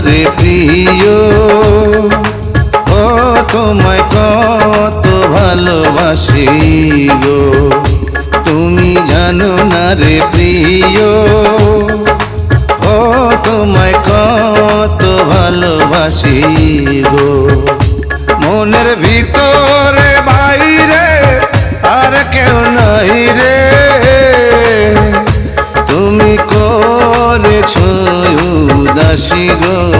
রে প্রিয়, ও তোমায় কত ভালোবাসি গো। তুমি জানো না রে প্রিয়, ও তোমায় কত ভালোবাসি গো। মনের ভিতরে বাইরে আর কেউ নাই রে, তুমি করেছো উদাসী গো।